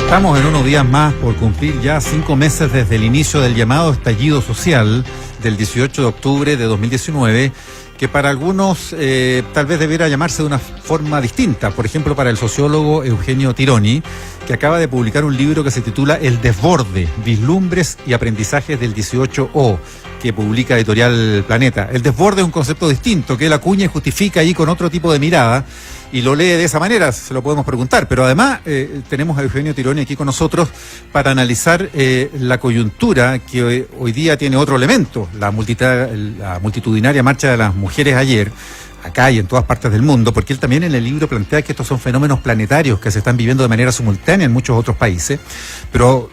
Estamos en unos días más por cumplir ya 5 meses desde el inicio del llamado estallido social del 18 de octubre de 2019, que para algunos tal vez debiera llamarse de una forma distinta. Por ejemplo, para el sociólogo Eugenio Tironi, que acaba de publicar un libro que se titula El Desborde, Vislumbres y Aprendizajes del 18O, que publica Editorial Planeta. El desborde es un concepto distinto, que él acuña y justifica ahí con otro tipo de mirada, y lo lee de esa manera, se lo podemos preguntar. Pero además tenemos a Eugenio Tironi aquí con nosotros para analizar la coyuntura que hoy día tiene otro elemento, la multitudinaria marcha de las mujeres ayer, acá y en todas partes del mundo, porque él también en el libro plantea que estos son fenómenos planetarios que se están viviendo de manera simultánea en muchos otros países, pero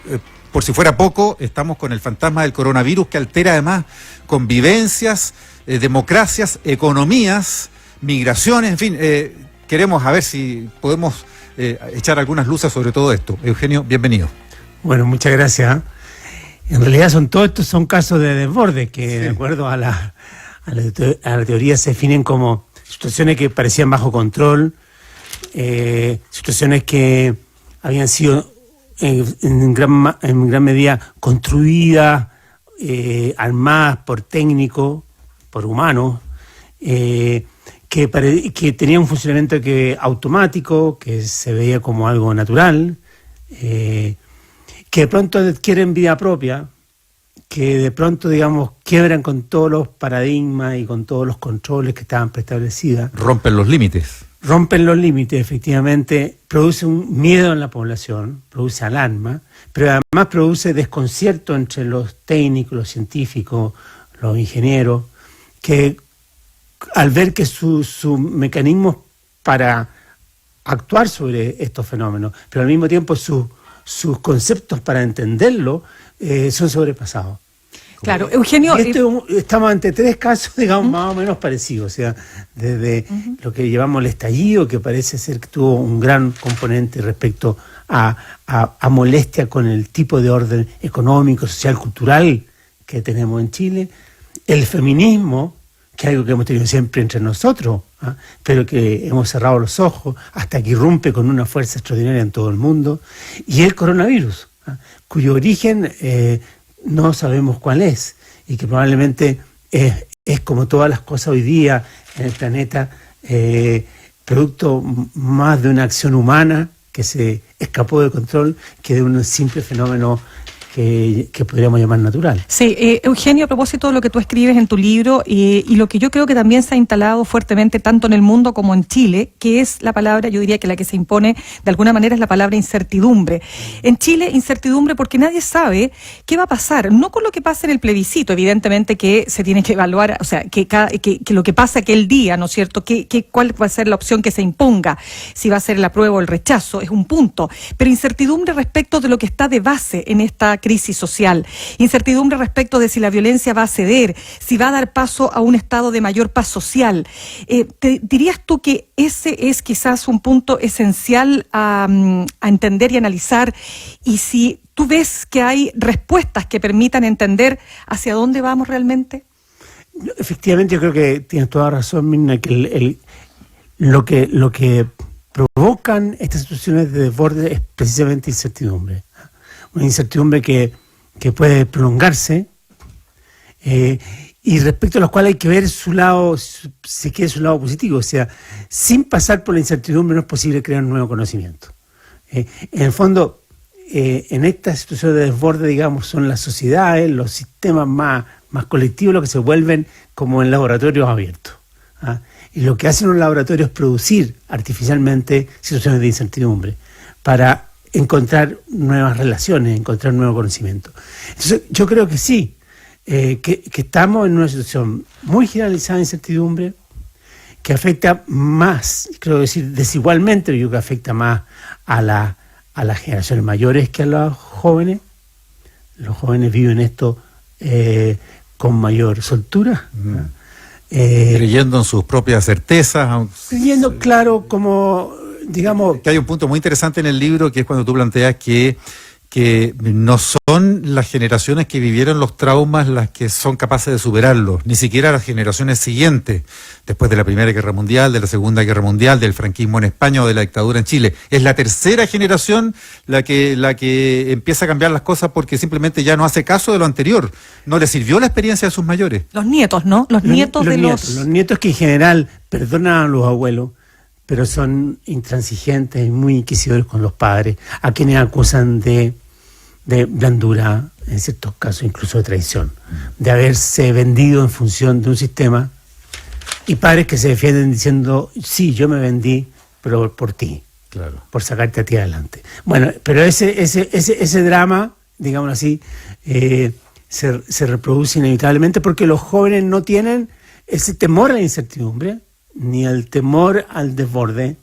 por si fuera poco, estamos con el fantasma del coronavirus que altera además convivencias, democracias, economías, migraciones, en fin, queremos a ver si podemos echar algunas luces sobre todo esto. Eugenio, bienvenido. Bueno, muchas gracias. En realidad todos estos son casos de desborde que, sí, de acuerdo a la teoría se definen como situaciones que parecían bajo control, situaciones que habían sido en gran medida construidas, armadas por técnicos, por humanos, que tenía un funcionamiento automático, que se veía como algo natural, que de pronto adquieren vida propia, que de pronto, digamos, quiebran con todos los paradigmas y con todos los controles que estaban preestablecidos. Rompen los límites. Rompen los límites, efectivamente, produce un miedo en la población, produce alarma, pero además produce desconcierto entre los técnicos, los científicos, los ingenieros, que al ver que sus mecanismos para actuar sobre estos fenómenos, pero al mismo tiempo sus conceptos para entenderlo, son sobrepasados. Claro, Eugenio... Estamos ante tres casos, digamos, más o menos parecidos, o sea, desde lo que llevamos el estallido, que parece ser que tuvo un gran componente respecto a molestia con el tipo de orden económico, social, cultural que tenemos en Chile, el feminismo, que es algo que hemos tenido siempre entre nosotros, pero que hemos cerrado los ojos hasta que irrumpe con una fuerza extraordinaria en todo el mundo, y el coronavirus, cuyo origen no sabemos cuál es, y que probablemente es como todas las cosas hoy día en el planeta, producto más de una acción humana que se escapó de control que de un simple fenómeno que podríamos llamar natural. Sí, Eugenio, a propósito de lo que tú escribes en tu libro y lo que yo creo que también se ha instalado fuertemente tanto en el mundo como en Chile, que es la palabra, yo diría que la que se impone de alguna manera es la palabra incertidumbre. En Chile, incertidumbre porque nadie sabe qué va a pasar, no con lo que pasa en el plebiscito, evidentemente que se tiene que evaluar, o sea, que lo que pasa aquel día, ¿no es cierto?, cuál va a ser la opción que se imponga, si va a ser el apruebo o el rechazo, es un punto, pero incertidumbre respecto de lo que está de base en esta crisis social, incertidumbre respecto de si la violencia va a ceder, si va a dar paso a un estado de mayor paz social. ¿Dirías tú que ese es quizás un punto esencial a entender y analizar? Y si tú ves que hay respuestas que permitan entender hacia dónde vamos realmente. Efectivamente, yo creo que tienes toda razón, Mirna, que lo que provocan estas situaciones de desborde es precisamente incertidumbre. Una incertidumbre que puede prolongarse y respecto a los cuales hay que ver su lado, si quiere su lado positivo. O sea, sin pasar por la incertidumbre no es posible crear un nuevo conocimiento. En el fondo, en esta situación de desborde, digamos, son las sociedades, los sistemas más colectivos los que se vuelven como en laboratorios abiertos. Y lo que hacen los laboratorios es producir artificialmente situaciones de incertidumbre para encontrar nuevas relaciones, encontrar nuevo conocimiento. Entonces, yo creo que sí, que estamos en una situación muy generalizada de incertidumbre, que afecta más, creo decir, desigualmente, yo creo que afecta más a las generaciones mayores que a los jóvenes. Los jóvenes viven esto con mayor soltura. Creyendo en sus propias certezas. Creyendo, claro, como... digamos, que hay un punto muy interesante en el libro, que es cuando tú planteas que que no son las generaciones que vivieron los traumas las que son capaces de superarlos, ni siquiera las generaciones siguientes, después de la Primera Guerra Mundial, de la Segunda Guerra Mundial, del franquismo en España o de la dictadura en Chile. Es la tercera generación la que empieza a cambiar las cosas porque simplemente ya no hace caso de lo anterior. No le sirvió la experiencia de sus mayores. Los nietos, ¿no? Los nietos. Los nietos que en general perdonan a los abuelos, pero son intransigentes y muy inquisidores con los padres, a quienes acusan de blandura, en ciertos casos incluso de traición, de haberse vendido en función de un sistema, y padres que se defienden diciendo, sí, yo me vendí, pero por ti, claro, por sacarte a ti adelante. Bueno, pero ese drama, digámoslo así, se reproduce inevitablemente porque los jóvenes no tienen ese temor a la incertidumbre, ni el temor al desborde,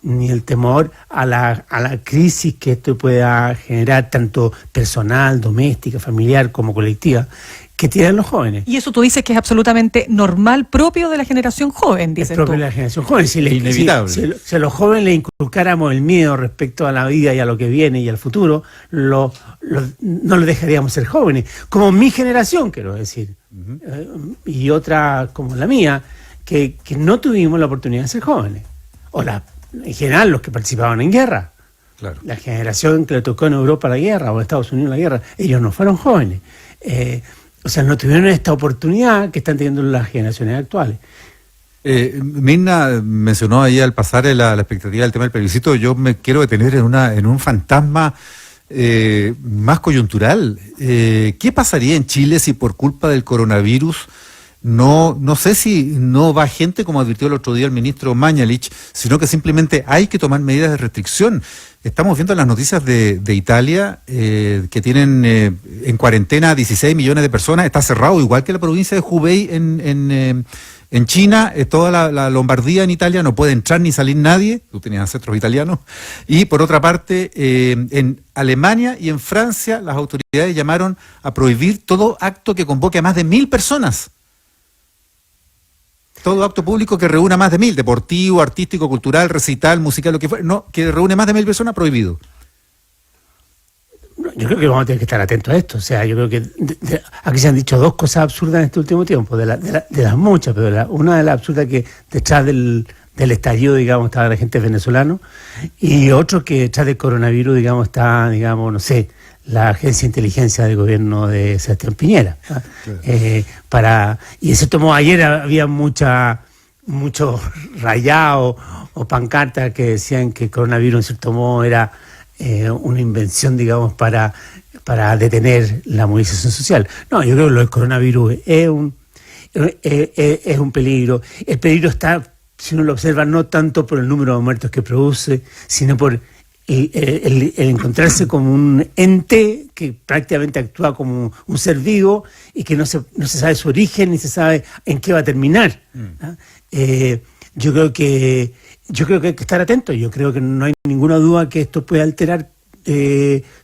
ni el temor a la crisis que esto pueda generar, tanto personal, doméstica, familiar, como colectiva, que tienen los jóvenes. Y eso tú dices que es absolutamente normal, propio de la generación joven, dices es propio tú. de la generación joven. Inevitable. Si a los jóvenes le inculcáramos el miedo respecto a la vida y a lo que viene y al futuro, no lo dejaríamos ser jóvenes. Como mi generación, quiero decir, y otra como la mía, que no tuvimos la oportunidad de ser jóvenes. En general, los que participaban en guerra. Claro. La generación que le tocó en Europa la guerra o en Estados Unidos la guerra, ellos no fueron jóvenes. O sea, no tuvieron esta oportunidad que están teniendo las generaciones actuales. Mirna mencionó ahí al pasar la expectativa del tema del plebiscito. Yo me quiero detener en un fantasma más coyuntural. ¿Qué pasaría en Chile si por culpa del coronavirus no sé si no va gente, como advirtió el otro día el ministro Mañalich, sino que simplemente hay que tomar medidas de restricción? Estamos viendo las noticias de Italia, que tienen en cuarentena a 16 millones de personas. Está cerrado, igual que la provincia de Hubei en China. Toda la Lombardía en Italia no puede entrar ni salir nadie. Tú tenías ancestros italianos. Y por otra parte, en Alemania y en Francia las autoridades llamaron a prohibir todo acto que convoque a más de 1.000 personas. Todo acto público que reúna más de 1.000, deportivo, artístico, cultural, recital, musical, lo que fuera, no, que reúne más de 1.000 personas, prohibido. Yo creo que vamos a tener que estar atentos a esto. O sea, yo creo que aquí se han dicho dos cosas absurdas en este último tiempo, de las muchas, pero una de las absurdas que detrás del estallido, digamos, estaba la gente venezolana, y otro que detrás del coronavirus, digamos, está, digamos, no sé, la agencia de inteligencia del gobierno de Sebastián Piñera. Claro. Y ese tomó ayer, había muchos rayados o pancartas que decían que el coronavirus en cierto modo era una invención, digamos, para detener la movilización social. No, yo creo que lo del coronavirus es un peligro. El peligro está, si uno lo observa, no tanto por el número de muertos que produce, sino por el encontrarse como un ente que prácticamente actúa como un ser vivo y que no se sabe su origen ni se sabe en qué va a terminar. Yo creo que hay que estar atentos. Yo creo que no hay ninguna duda que esto puede alterar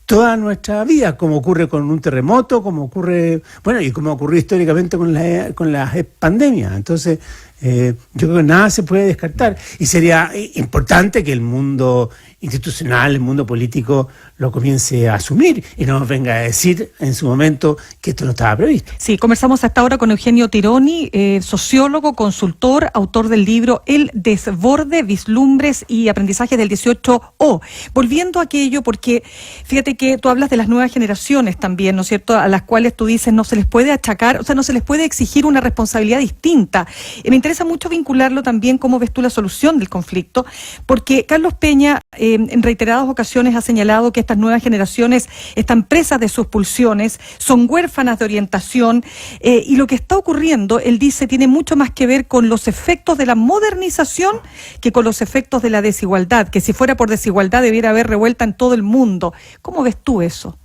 toda nuestra vida, como ocurre con un terremoto, como ocurre, y como ocurrió históricamente con la pandemia. Entonces, yo creo que nada se puede descartar y sería importante que el mundo institucional, el mundo político lo comience a asumir y no nos venga a decir en su momento que esto no estaba previsto. Sí, conversamos hasta ahora con Eugenio Tironi, sociólogo, consultor, autor del libro El Desborde, Vislumbres y Aprendizajes del 18O. Volviendo a aquello, porque fíjate que tú hablas de las nuevas generaciones también, ¿no es cierto?, a las cuales tú dices no se les puede achacar, o sea, no se les puede exigir una responsabilidad distinta. Me interesa mucho vincularlo también, cómo ves tú la solución del conflicto, porque Carlos Peña en reiteradas ocasiones ha señalado que estas nuevas generaciones están presas de sus pulsiones, son huérfanas de orientación, y lo que está ocurriendo, él dice, tiene mucho más que ver con los efectos de la modernización que con los efectos de la desigualdad, que si fuera por desigualdad debiera haber revuelta en todo el mundo. ¿Cómo ves tú eso?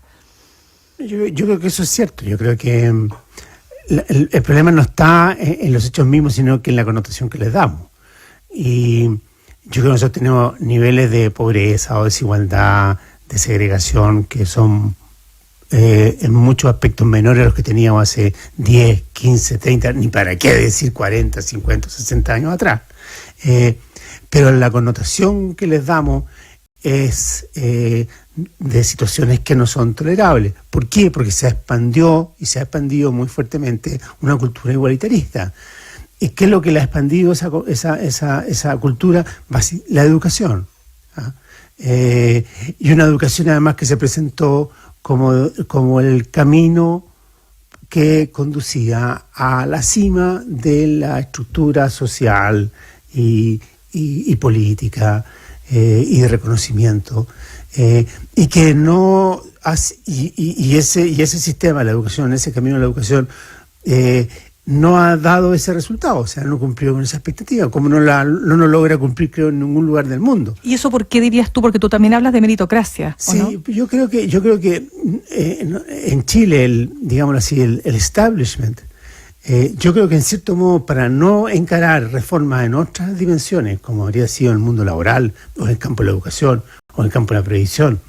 Yo creo que eso es cierto. Yo creo que el problema no está en los hechos mismos, sino que en la connotación que les damos. Y yo creo que nosotros tenemos niveles de pobreza o desigualdad, de segregación, que son en muchos aspectos menores a los que teníamos hace 10, 15, 30, ni para qué decir 40, 50, 60 años atrás. Pero la connotación que les damos es de situaciones que no son tolerables. ¿Por qué? Porque se expandió y se ha expandido muy fuertemente una cultura igualitarista. ¿Y qué es lo que le ha expandido esa cultura? La educación. ¿Ah? Y una educación además que se presentó como el camino que conducía a la cima de la estructura social y política y de reconocimiento, y que no ese sistema de la educación, ese camino de la educación, no ha dado ese resultado, o sea, no cumplió con esa expectativa, como no logra cumplir, creo, en ningún lugar del mundo. ¿Y eso por qué dirías tú? Porque tú también hablas de meritocracia, ¿o sí, no? yo creo que en Chile, digámoslo así, el establishment, yo creo que en cierto modo, para no encarar reformas en otras dimensiones, como habría sido en el mundo laboral, o en el campo de la educación, o en el campo de la previsión,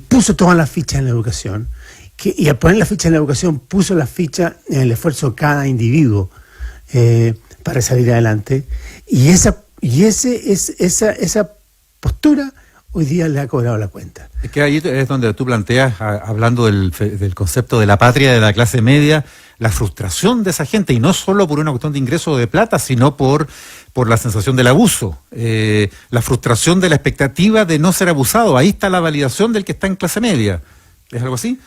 puso todas las fichas en la educación, y al poner la ficha en la educación puso la ficha en el esfuerzo de cada individuo para salir adelante, y esa postura hoy día le ha cobrado la cuenta. Es que ahí es donde tú planteas, hablando del concepto de la patria de la clase media, la frustración de esa gente, y no solo por una cuestión de ingreso de plata, sino por la sensación del abuso, la frustración de la expectativa de no ser abusado. Ahí está la validación del que está en clase media. ¿Es algo así?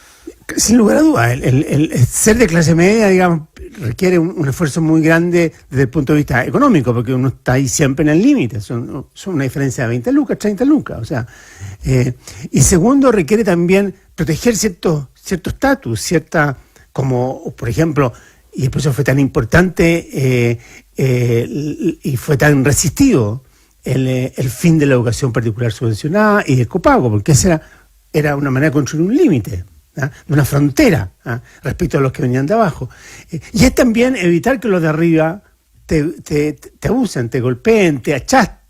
Sin lugar a dudas, el ser de clase media, digamos, requiere un esfuerzo muy grande desde el punto de vista económico, porque uno está ahí siempre en el límite, son una diferencia de 20 lucas, 30 lucas, o sea, y segundo, requiere también proteger cierto estatus, como por ejemplo, y por eso fue tan importante y fue tan resistido el fin de la educación particular subvencionada y el copago, porque esa era una manera de construir un límite, de una frontera respecto a los que venían de abajo. Y es también evitar que los de arriba te abusen, te golpeen, te achaten,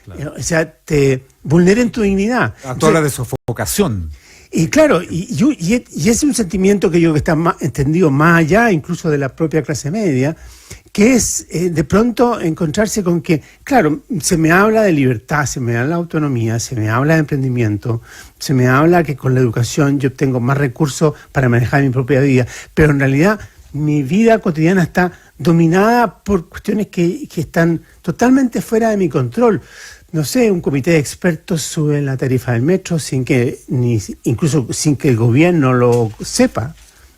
claro. O sea, te vulneren tu dignidad. Toda la de sofocación. Y claro, y es un sentimiento que yo creo que está más entendido más allá incluso de la propia clase media, que es de pronto encontrarse con que, claro, se me habla de libertad, se me habla de autonomía, se me habla de emprendimiento, se me habla que con la educación yo tengo más recursos para manejar mi propia vida, pero en realidad mi vida cotidiana está dominada por cuestiones que están totalmente fuera de mi control. No sé, un comité de expertos sube la tarifa del metro incluso sin que el gobierno lo sepa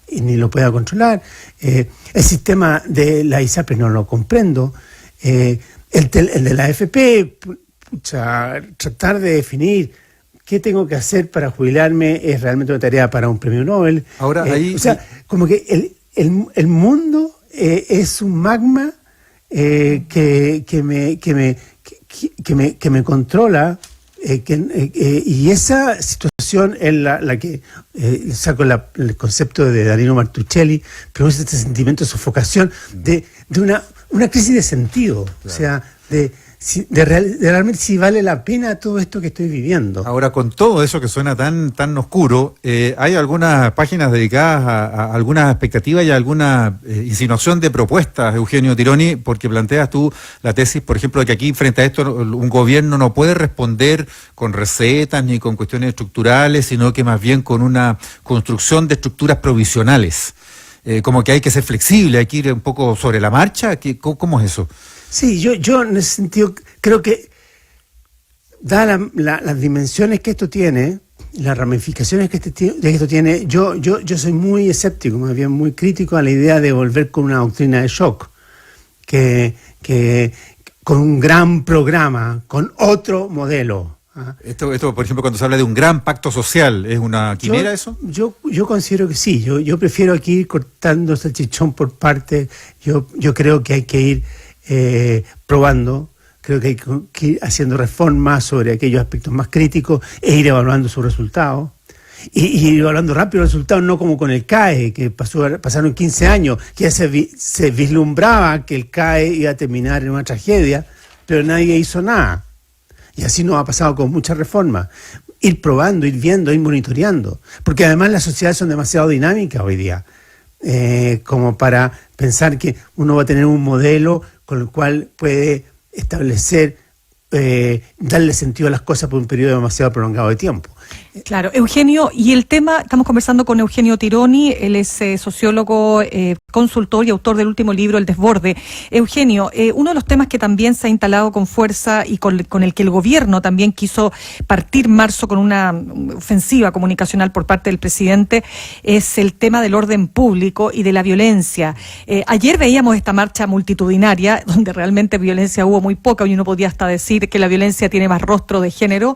y ni lo pueda controlar. El sistema de la ISAPRE no lo comprendo. El de la AFP, tratar de definir qué tengo que hacer para jubilarme es realmente una tarea para un premio Nobel. Ahora ahí, como que el mundo es un magma que me controla, y esa situación es la que saco el concepto de Danilo Martuchelli, pero es este sentimiento de sofocación, de una crisis de sentido, claro. O sea, de realmente si vale la pena todo esto que estoy viviendo. Ahora, con todo eso que suena tan oscuro, hay algunas páginas dedicadas a algunas expectativas y a alguna insinuación de propuestas, Eugenio Tironi, porque planteas tú la tesis, por ejemplo, de que aquí frente a esto un gobierno no puede responder con recetas ni con cuestiones estructurales, sino que más bien con una construcción de estructuras provisionales. Como que hay que ser flexible, hay que ir un poco sobre la marcha. ¿Cómo es eso? Sí, yo en ese sentido creo que, dadas las dimensiones que esto tiene, las ramificaciones que esto tiene, yo soy muy escéptico, más bien muy crítico a la idea de volver con una doctrina de shock, que con un gran programa, con otro modelo. Esto, por ejemplo, cuando se habla de un gran pacto social, ¿es una quimera eso? Yo considero que sí, yo prefiero aquí ir cortando el salchichón por partes. Yo creo que hay que ir probando, creo que hay que ir haciendo reformas sobre aquellos aspectos más críticos e ir evaluando sus resultados. Y ir evaluando rápido los resultados, no como con el CAE, que pasaron 15 años, que ya se vislumbraba que el CAE iba a terminar en una tragedia, pero nadie hizo nada. Y así nos ha pasado con muchas reformas. Ir probando, ir viendo, ir monitoreando. Porque además las sociedades son demasiado dinámicas hoy día, como para pensar que uno va a tener un modelo con el cual puede establecer, darle sentido a las cosas por un periodo demasiado prolongado de tiempo. Claro, Eugenio, y el tema, estamos conversando con Eugenio Tironi, él es sociólogo, consultor y autor del último libro, El Desborde. Eugenio, uno de los temas que también se ha instalado con fuerza y con el que el gobierno también quiso partir marzo con una ofensiva comunicacional por parte del presidente es el tema del orden público y de la violencia. Ayer veíamos esta marcha multitudinaria donde realmente violencia hubo muy poca y uno podía hasta decir que la violencia tiene más rostro de género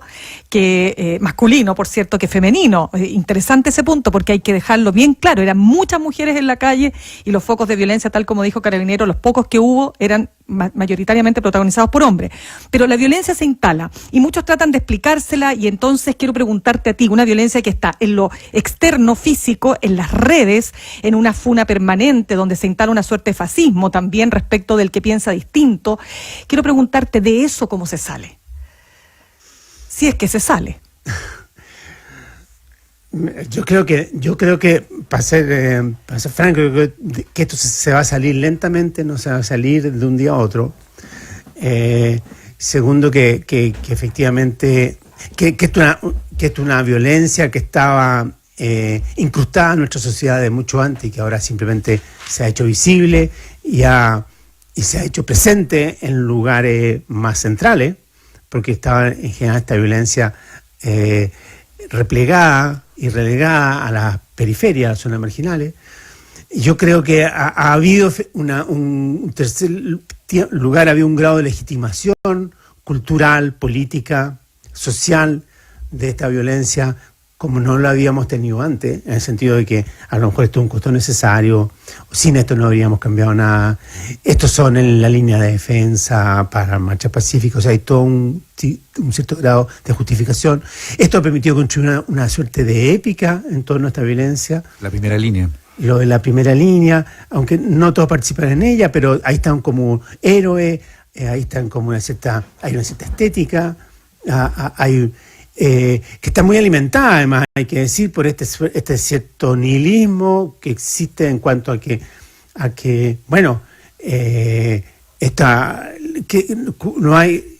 que masculino, por cierto, que femenino. Interesante ese punto porque hay que dejarlo bien claro. Eran muchas mujeres en la calle y los focos de violencia, tal como dijo Carabineros, los pocos que hubo eran mayoritariamente protagonizados por hombres. Pero la violencia se instala y muchos tratan de explicársela y entonces quiero preguntarte a ti, una violencia que está en lo externo físico, en las redes, en una funa permanente donde se instala una suerte de fascismo también respecto del que piensa distinto. Quiero preguntarte de eso cómo se sale. Si es que se sale. Yo creo que para ser franco, creo que esto se va a salir lentamente, no se va a salir de un día a otro. Segundo, que efectivamente que es una violencia que estaba incrustada en nuestra sociedad de mucho antes y que ahora simplemente se ha hecho visible y se ha hecho presente en lugares más centrales, porque estaba en general esta violencia replegada y relegada a las periferias, a las zonas marginales. Yo creo que ha habido un tercer lugar, había un grado de legitimación cultural, política, social de esta violencia como no lo habíamos tenido antes, en el sentido de que a lo mejor esto es un costo necesario, sin esto no habríamos cambiado nada, estos son en la línea de defensa para marchas pacíficas, o sea, hay todo un cierto grado de justificación. Esto ha permitido construir una suerte de épica en torno a esta violencia. La primera línea. Lo de la primera línea, aunque no todos participan en ella, pero ahí están como héroes, ahí están como hay una cierta estética, hay... que está muy alimentada, además, hay que decir, por este cierto nihilismo que existe en cuanto a que bueno, que no hay,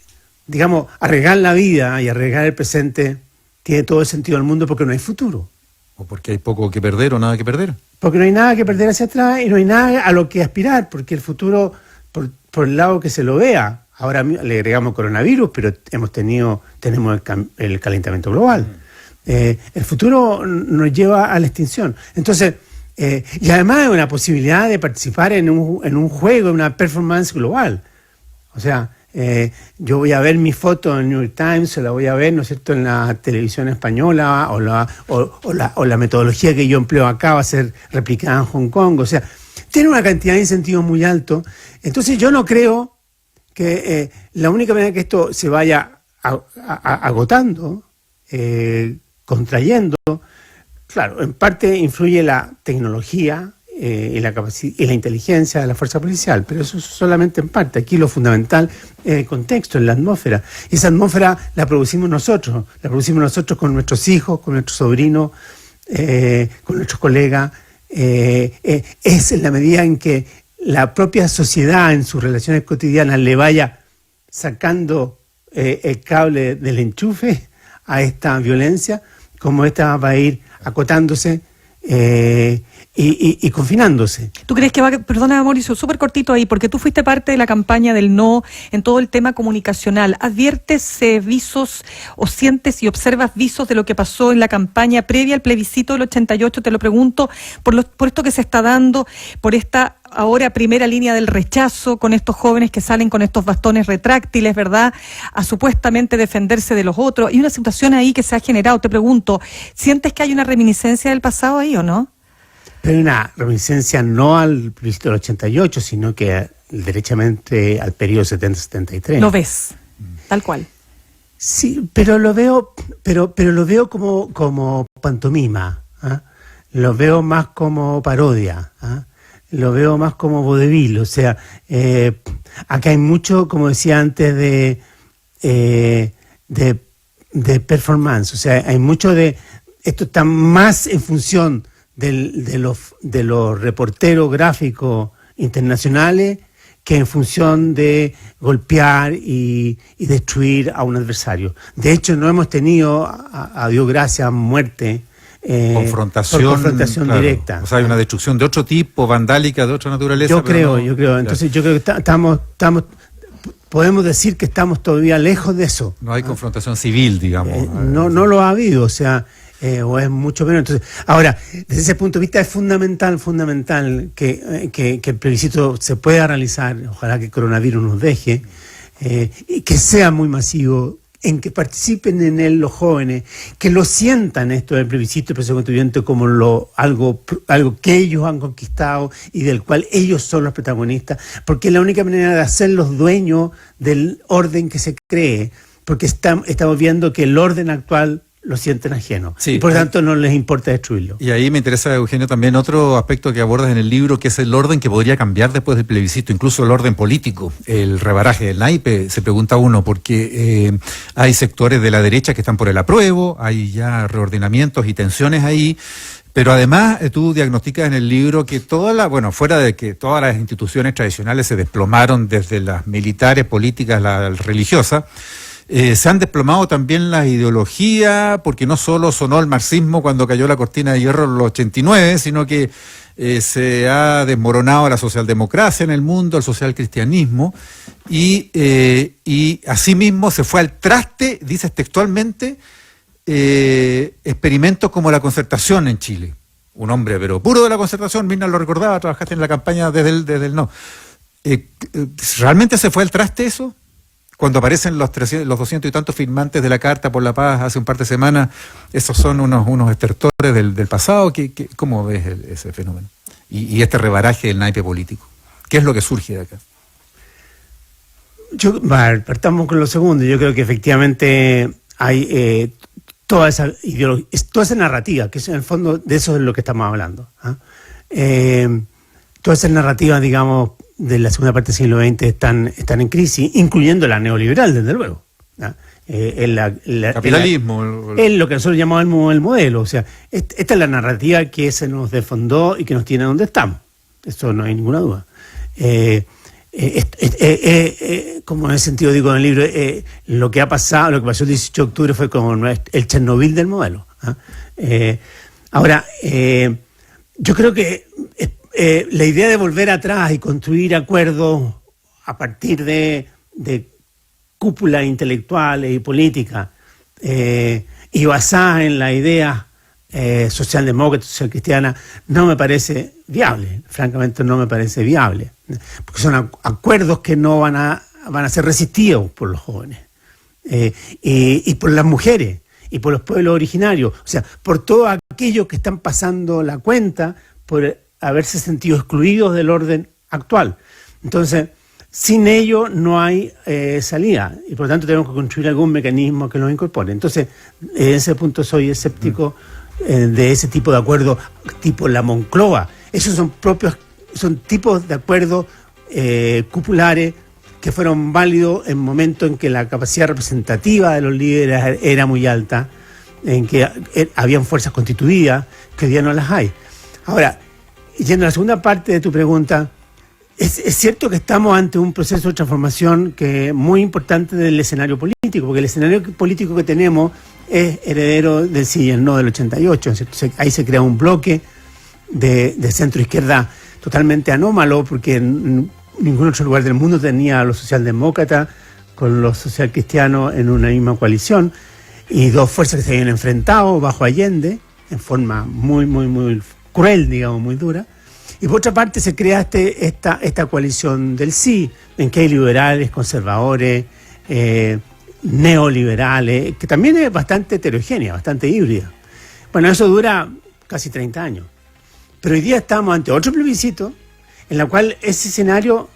digamos, arriesgar la vida y arriesgar el presente tiene todo el sentido del mundo porque no hay futuro. O porque hay poco que perder o nada que perder. Porque no hay nada que perder hacia atrás y no hay nada a lo que aspirar, porque el futuro, por el lado que se lo vea, ahora le agregamos coronavirus, pero tenemos el calentamiento global. El futuro nos lleva a la extinción. Entonces, y además hay una posibilidad de participar en un juego, en una performance global. O sea, yo voy a ver mi foto en el New York Times, o la voy a ver, ¿no es cierto?, en la televisión española, o la metodología que yo empleo acá va a ser replicada en Hong Kong. O sea, tiene una cantidad de incentivos muy alto. Entonces yo no creo que la única manera que esto se vaya agotando, contrayendo, claro, en parte influye la tecnología y la inteligencia de la fuerza policial, pero eso solamente en parte. Aquí lo fundamental es el contexto, en la atmósfera. Y esa atmósfera la producimos nosotros con nuestros hijos, con nuestros sobrinos, con nuestros colegas. Es en la medida en que la propia sociedad en sus relaciones cotidianas le vaya sacando el cable del enchufe a esta violencia, como esta va a ir acotándose y confinándose. ¿Tú crees que perdona Mauricio, súper cortito ahí, porque tú fuiste parte de la campaña del no en todo el tema comunicacional? ¿Adviertes visos o sientes y observas visos de lo que pasó en la campaña previa al plebiscito del 88? Te lo pregunto por esto que se está dando, por esta ahora primera línea del rechazo con estos jóvenes que salen con estos bastones retráctiles, ¿verdad?, a supuestamente defenderse de los otros. Hay una situación ahí que se ha generado. Te pregunto, ¿sientes que hay una reminiscencia del pasado ahí o no? Pero una reminiscencia no al plebiscito del 88, sino que derechamente al periodo 70-73. ¿Lo ves? Tal cual. Sí, pero lo veo como pantomima, ¿eh? Lo veo más como parodia, ¿eh? Lo veo más como vodevil. O sea, acá hay mucho, como decía antes, de performance. O sea, hay mucho de... Esto está más en función de los reporteros gráficos internacionales que en función de golpear y destruir a un adversario. De hecho, no hemos tenido, a Dios gracias, muerte. Confrontación claro, directa. O sea, hay una destrucción de otro tipo, vandálica, de otra naturaleza. Yo creo. Entonces, yo creo que podemos decir que estamos todavía lejos de eso. No hay confrontación civil, digamos. No lo ha habido, o sea, o es mucho menos. Entonces, ahora, desde ese punto de vista es fundamental que el plebiscito se pueda realizar, ojalá que el coronavirus nos deje, y que sea muy masivo, en que participen en él los jóvenes, que lo sientan esto del plebiscito y proceso constituyente como algo que ellos han conquistado y del cual ellos son los protagonistas, porque es la única manera de hacerlos dueños del orden que se cree, porque estamos viendo que el orden actual lo sienten ajeno, sí, y por tanto no les importa destruirlo. Y ahí me interesa, Eugenio, también otro aspecto que abordas en el libro, que es el orden que podría cambiar después del plebiscito, incluso el orden político, el rebaraje del naipe, se pregunta uno, porque hay sectores de la derecha que están por el apruebo, hay ya reordenamientos y tensiones ahí, pero además tú diagnosticas en el libro que fuera de que todas las instituciones tradicionales se desplomaron, desde las militares, políticas, la religiosa, se han desplomado también las ideologías, porque no solo sonó el marxismo cuando cayó la cortina de hierro en los 89, sino que se ha desmoronado la socialdemocracia en el mundo, el socialcristianismo, y asimismo se fue al traste, dices textualmente, experimentos como la Concertación en Chile. Un hombre pero puro de la Concertación, Mirna lo recordaba, trabajaste en la campaña desde el no. ¿Realmente se fue al traste eso? Cuando aparecen los 200 y tantos firmantes de la Carta por la Paz hace un par de semanas, esos son unos estertores del pasado. ¿Cómo ves ese fenómeno? Y este rebaraje del naipe político. ¿Qué es lo que surge de acá? Partamos con lo segundo. Yo creo que efectivamente hay toda esa narrativa, que es en el fondo de eso es lo que estamos hablando. Toda esa narrativa, digamos, de la segunda parte del siglo XX están en crisis, incluyendo la neoliberal, desde luego. Capitalismo. Es lo que nosotros llamamos el modelo. O sea, esta es la narrativa que se nos desfondó y que nos tiene donde estamos. Eso no hay ninguna duda. Como en ese sentido digo en el libro, lo que pasó el 18 de octubre fue como el Chernobyl del modelo. Ahora, yo creo que la idea de volver atrás y construir acuerdos a partir de cúpulas intelectuales y políticas y basadas en la idea socialdemócrata, social cristiana, no me parece viable. Francamente no me parece viable, porque son acuerdos que no van a ser resistidos por los jóvenes y por las mujeres y por los pueblos originarios, o sea, por todos aquellos que están pasando la cuenta por haberse sentido excluidos del orden actual. Entonces, sin ello no hay salida, y por lo tanto tenemos que construir algún mecanismo que los incorpore. Entonces, en ese punto soy escéptico de ese tipo de acuerdos, tipo la Moncloa. Esos son tipos de acuerdos cupulares que fueron válidos en momentos en que la capacidad representativa de los líderes era muy alta, en que habían fuerzas constituidas, que hoy día no las hay. Ahora, yendo a la segunda parte de tu pregunta, es cierto que estamos ante un proceso de transformación que es muy importante del escenario político, porque el escenario político que tenemos es heredero del sí y el no del 88. Ahí se crea un bloque de centro-izquierda totalmente anómalo, porque en ningún otro lugar del mundo tenía a los socialdemócratas con los socialcristianos en una misma coalición, y dos fuerzas que se habían enfrentado bajo Allende en forma muy, muy, muy cruel, digamos, muy dura. Y por otra parte se crea esta coalición del sí, en que hay liberales, conservadores, neoliberales, que también es bastante heterogénea, bastante híbrida. Bueno, eso dura casi 30 años. Pero hoy día estamos ante otro plebiscito en la cual ese escenario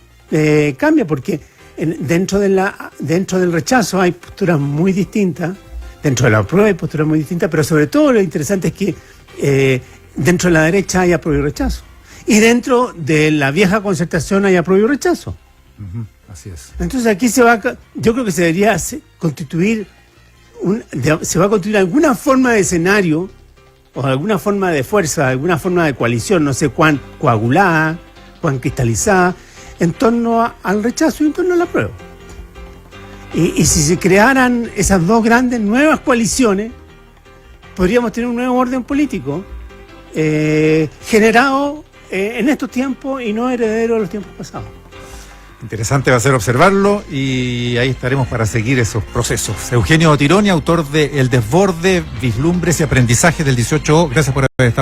cambia, porque dentro del rechazo hay posturas muy distintas, dentro de la prueba hay posturas muy distintas, pero sobre todo lo interesante es que dentro de la derecha hay apruebo y rechazo. Y dentro de la vieja concertación hay apruebo y rechazo. Uh-huh, así es. Entonces aquí yo creo que se debería constituir alguna forma de escenario, o alguna forma de fuerza, alguna forma de coalición, no sé cuán coagulada, cuán cristalizada, en torno al rechazo y en torno al apruebo. Y si se crearan esas dos grandes nuevas coaliciones, podríamos tener un nuevo orden político generado en estos tiempos y no heredero de los tiempos pasados. Interesante va a ser observarlo y ahí estaremos para seguir esos procesos. Eugenio Tironi, autor de El desborde, vislumbres y aprendizaje del 18O. Gracias por haber estado en